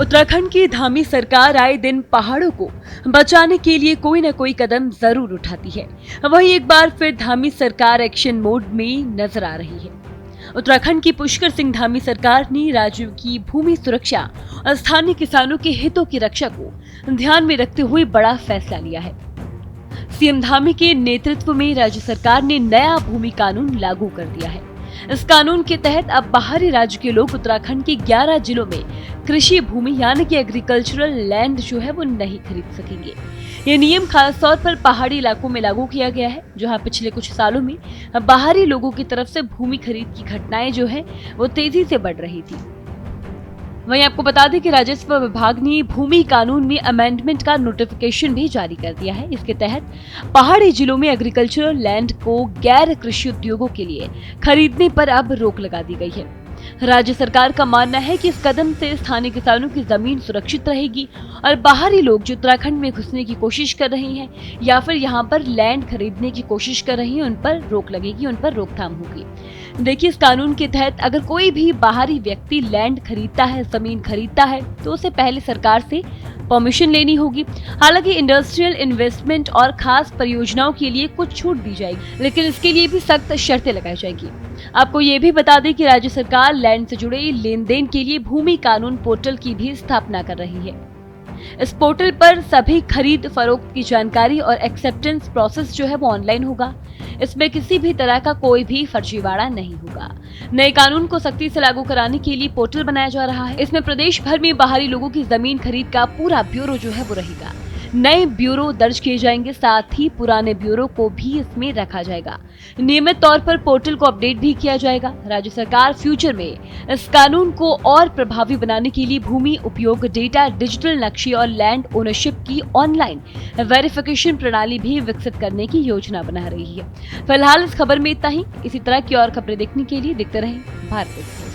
उत्तराखंड की धामी सरकार आए दिन पहाड़ों को बचाने के लिए कोई न कोई कदम जरूर उठाती है। वहीं एक बार फिर धामी सरकार एक्शन मोड में नजर आ रही है। उत्तराखंड की पुष्कर सिंह धामी सरकार ने राज्य की भूमि सुरक्षा और स्थानीय किसानों के हितों की रक्षा को ध्यान में रखते हुए बड़ा फैसला लिया है। सीएम धामी के नेतृत्व में राज्य सरकार ने नया भूमि कानून लागू कर दिया है। इस कानून के तहत अब बाहरी राज्य के लोग उत्तराखंड के 11 जिलों में कृषि भूमि यानी कि एग्रीकल्चरल लैंड जो है वो नहीं खरीद सकेंगे। ये नियम खास तौर पर पहाड़ी इलाकों में लागू किया गया है, जहां पिछले कुछ सालों में बाहरी लोगों की तरफ से भूमि खरीद की घटनाएं जो है वो तेजी से बढ़ रही थी। वहीं आपको बता दें कि राजस्व विभाग ने भूमि कानून में अमेंडमेंट का नोटिफिकेशन भी जारी कर दिया है। इसके तहत पहाड़ी जिलों में एग्रीकल्चरल लैंड को गैर कृषि उद्योगों के लिए खरीदने पर अब रोक लगा दी गई है। राज्य सरकार का मानना है कि इस कदम से स्थानीय किसानों की जमीन सुरक्षित रहेगी और बाहरी लोग जो उत्तराखंड में घुसने की कोशिश कर रहे हैं या फिर यहाँ पर लैंड खरीदने की कोशिश कर रहे हैं उन पर रोक लगेगी, उन पर रोकथाम होगी। देखिए, इस कानून के तहत अगर कोई भी बाहरी व्यक्ति लैंड खरीदता है, जमीन खरीदता है, तो उसे पहले सरकार से परमिशन लेनी होगी। हालांकि इंडस्ट्रियल इन्वेस्टमेंट और खास परियोजनाओं के लिए कुछ छूट दी जाएगी, लेकिन इसके लिए भी सख्त शर्तें लगाई जाएगी। आपको ये भी बता दें कि राज्य सरकार लैंड से जुड़े लेन देन के लिए भूमि कानून पोर्टल की भी स्थापना कर रही है। इस पोर्टल पर सभी खरीद फरोख्त की जानकारी और एक्सेप्टेंस प्रोसेस जो है वो ऑनलाइन होगा। इसमें किसी भी तरह का कोई भी फर्जीवाड़ा नहीं होगा। नए कानून को सख्ती से लागू कराने के लिए पोर्टल बनाया जा रहा है। इसमें प्रदेश भर में बाहरी लोगों की जमीन खरीद का पूरा ब्यूरो जो है वो रहेगा। नए ब्यूरो दर्ज किए जाएंगे, साथ ही पुराने ब्यूरो को भी इसमें रखा जाएगा। नियमित तौर पर पोर्टल को अपडेट भी किया जाएगा। राज्य सरकार फ्यूचर में इस कानून को और प्रभावी बनाने के लिए भूमि उपयोग डेटा, डिजिटल नक्शे और लैंड ओनरशिप की ऑनलाइन वेरिफिकेशन प्रणाली भी विकसित करने की योजना बना रही है। फिलहाल इस खबर में इतना ही। इसी तरह की और खबरें देखने के लिए देखते रहें भारत।